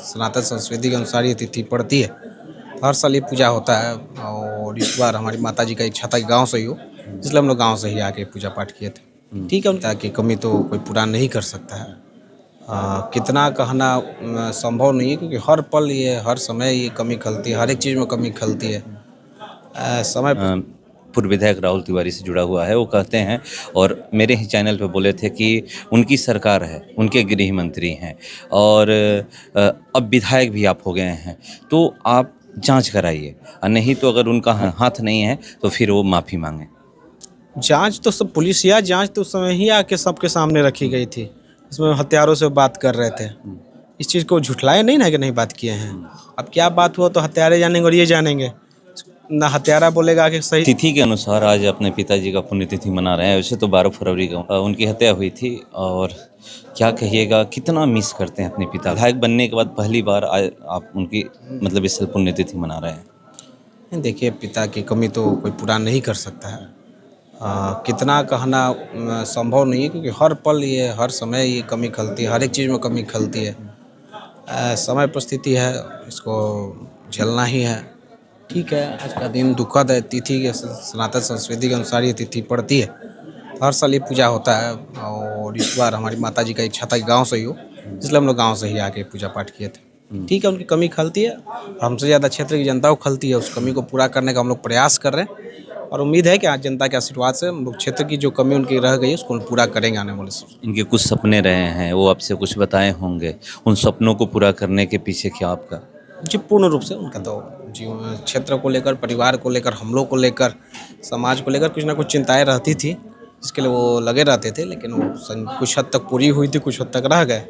सनातन संस्कृति के अनुसार ये तिथि पड़ती है। हर साल ये पूजा होता है और इस बार हमारी माता जी का इच्छा था कि गाँव से ही हो, इसलिए हम लोग गाँव से ही आके पूजा पाठ किए थे। ठीक है, उनका की कमी तो कोई पूरा नहीं कर सकता है। कितना कहना संभव नहीं है, क्योंकि हर पल ये हर समय ये कमी खलती है, हर एक चीज़ में कमी खलती है। समय पूर्व विधायक राहुल तिवारी से जुड़ा हुआ है। वो कहते हैं और मेरे ही चैनल पे बोले थे कि उनकी सरकार है, उनके गृह मंत्री हैं और अब विधायक भी आप हो गए हैं, तो आप जांच कराइए, और नहीं तो अगर उनका हाथ नहीं है तो फिर वो माफ़ी मांगे। जांच तो सब पुलिस या जांच तो उस समय ही आके सबके सामने रखी गई थी। इसमें हत्यारों से बात कर रहे थे, इस चीज़ को झुठलाए नहीं ना कि नहीं बात किए हैं। अब क्या बात हुआ तो हत्यारे जानेंगे और ये जानेंगे ना। हत्यारा बोलेगा कि सही तिथि के अनुसार आज अपने पिताजी का पुण्यतिथि मना रहे हैं। वैसे तो 12 फरवरी को उनकी हत्या हुई थी, और क्या कहिएगा, कितना मिस करते हैं अपने पिता। विधायक बनने के बाद पहली बार आप उनकी मतलब इस साल पुण्यतिथि मना रहे हैं। देखिए, पिता की कमी तो कोई पूरा नहीं कर सकता है। कितना कहना संभव नहीं है, क्योंकि हर पल ये हर समय ये कमी खलती है, हर एक चीज़ में कमी खलती है। समय परिस्थिति है, इसको झेलना ही है। ठीक है, आज का दिन दुखद है। तिथि के सनातन संस्कृति के अनुसार ये तिथि पड़ती है। हर साल ये पूजा होता है और इस बार हमारी माता जी का इच्छा था कि गाँव से ही हो, इसलिए हम लोग गाँव से ही आके पूजा पाठ किए थे। ठीक है, उनकी कमी खलती है और हमसे ज़्यादा क्षेत्र की जनता को खलती है। उस कमी को पूरा करने का हम लोग प्रयास कर रहे हैं और उम्मीद है कि आज जनता के आशीर्वाद से हम लोग क्षेत्र की जो कमी उनकी रह गई है उसको पूरा करेंगे आने वाले समय। इनके कुछ सपने रहे हैं, वो आपसे कुछ बताए होंगे। उन सपनों को पूरा करने के पीछे क्या आपका? जी, पूर्ण रूप से उनका तो जीवन क्षेत्र को लेकर, परिवार को लेकर, हम लोग को लेकर, समाज को लेकर कुछ ना कुछ चिंताएं रहती थी, जिसके लिए वो लगे रहते थे। लेकिन वो कुछ हद तक पूरी हुई थी, कुछ हद तक रह गए।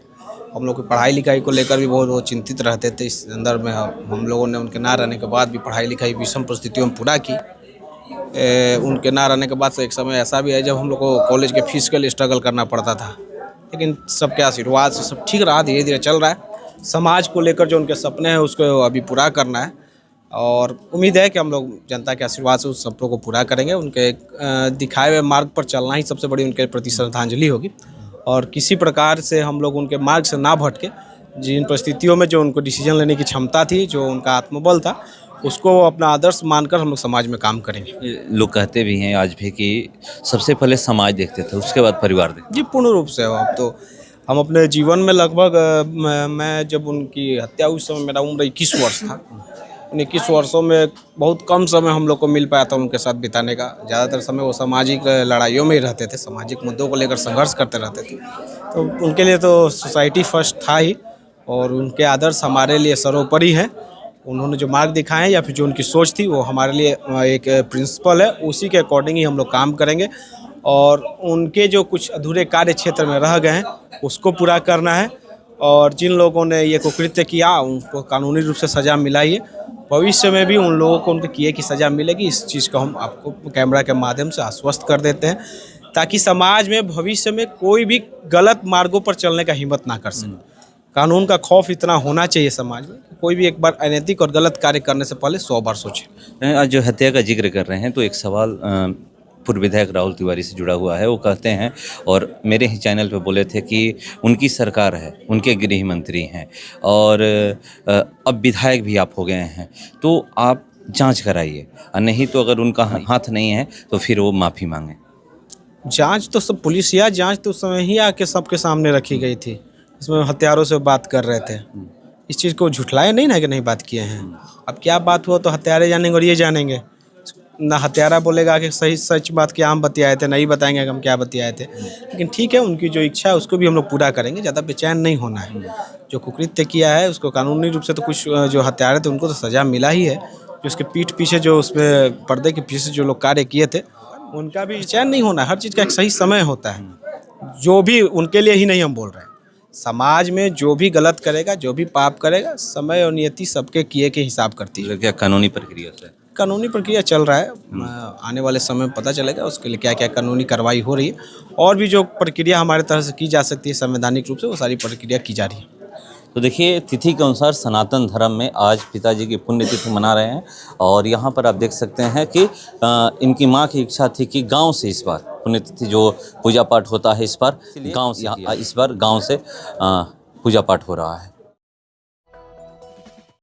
हम लोग की पढ़ाई लिखाई को लेकर भी बहुत वो चिंतित रहते थे। इस संदर्भ में हम लोगों ने उनके ना रहने के बाद भी पढ़ाई लिखाई विषम परिस्थितियों में पूरा की। उनके ना रहने के बाद से एक समय ऐसा भी है जब हम लोग को कॉलेज के फीस के लिए स्ट्रगल करना पड़ता था, लेकिन सबके आशीर्वाद से सब ठीक रहा, धीरे धीरे चल रहा है। समाज को लेकर जो उनके सपने हैं उसको अभी पूरा करना है और उम्मीद है कि हम लोग जनता के आशीर्वाद से उस सपनों को पूरा करेंगे। उनके दिखाए हुए मार्ग पर चलना ही सबसे बड़ी उनके प्रति श्रद्धांजलि होगी और किसी प्रकार से हम लोग उनके मार्ग से ना भटके। जिन परिस्थितियों में जो उनको डिसीजन लेने की क्षमता थी, जो उनका आत्मबल था, उसको अपना आदर्श मानकर हम लोग समाज में काम करेंगे। लोग कहते भी हैं आज भी कि सबसे पहले समाज देखते थे, उसके बाद परिवार देखते। जी, पूर्ण रूप से। अब तो हम अपने जीवन में लगभग मैं जब उनकी हत्या हुई, उस समय मेरा उम्र 21 वर्ष था। उन 21 वर्षों में बहुत कम समय हम लोग को मिल पाया था उनके साथ बिताने का। ज़्यादातर समय वो सामाजिक लड़ाइयों में ही रहते थे, सामाजिक मुद्दों को लेकर संघर्ष करते रहते थे। तो उनके लिए तो सोसाइटी फर्स्ट था ही और उनके आदर्श हमारे लिए सर्वोपरि हैं। उन्होंने जो मार्ग दिखाए हैं या फिर जो उनकी सोच थी वो हमारे लिए एक प्रिंसिपल है, उसी के अकॉर्डिंग ही हम लोग काम करेंगे और उनके जो कुछ अधूरे कार्य क्षेत्र में रह गए हैं उसको पूरा करना है। और जिन लोगों ने ये कुकृत्य किया उनको कानूनी रूप से सज़ा मिला ही है। भविष्य में भी उन लोगों को उनके किए की सज़ा मिलेगी, इस चीज़ को हम आपको कैमरा के माध्यम से आश्वस्त कर देते हैं, ताकि समाज में भविष्य में कोई भी गलत मार्गों पर चलने का हिम्मत ना कर सके। कानून का खौफ इतना होना चाहिए समाज में, कोई भी एक बार अनैतिक और गलत कार्य करने से पहले 100 बार सोचे। आज जो हत्या का जिक्र कर रहे हैं, तो एक सवाल पूर्व विधायक राहुल तिवारी से जुड़ा हुआ है। वो कहते हैं और मेरे ही चैनल पे बोले थे कि उनकी सरकार है, उनके गृह मंत्री हैं और अब विधायक भी आप हो गए हैं, तो आप जांच कराइए, और नहीं तो अगर उनका हाथ नहीं है तो फिर वो माफ़ी मांगे। जांच तो सब पुलिस या जांच तो उस समय ही आके सबके सामने रखी गई थी। इसमें हत्यारों से बात कर रहे थे, इस चीज़ को झुठलाए नहीं ना कि नहीं बात किए हैं। अब क्या बात हुआ तो हत्यारे जानेंगे और ये जानेंगे ना। हत्यारा बोलेगा कि सही सच बात क्या हम बतियाए थे, नहीं बताएंगे कि हम क्या बतियाए थे। लेकिन ठीक है, उनकी जो इच्छा है उसको भी हम लोग पूरा करेंगे। ज़्यादा बेचैन नहीं होना है। जो कुकृत्य किया है उसको कानूनी रूप से तो कुछ जो हत्यारे थे उनको तो सज़ा मिला ही है। जो उसके पीठ पीछे जो उसमें पर्दे के पीछे जो लोग कार्य किए थे उनका भी बेचैन नहीं होना है। हर चीज़ का एक सही समय होता है। जो भी उनके लिए ही नहीं हम बोल रहे हैं, समाज में जो भी गलत करेगा, जो भी पाप करेगा, समय और नियति सबके किए के हिसाब करती है। क्या कानूनी प्रक्रिया से? कानूनी प्रक्रिया चल रहा है, आने वाले समय में पता चलेगा उसके लिए क्या क्या कानूनी कार्रवाई हो रही है। और भी जो प्रक्रिया हमारे तरफ से की जा सकती है संवैधानिक रूप से, वो सारी प्रक्रिया की जा रही है। तो देखिए, तिथि के अनुसार सनातन धर्म में आज पिताजी की पुण्यतिथि मना रहे हैं और यहाँ पर आप देख सकते हैं कि इनकी माँ की इच्छा थी कि गांव से इस बार पुण्यतिथि जो पूजा पाठ होता है, इस बार गांव से पूजा पाठ हो रहा है।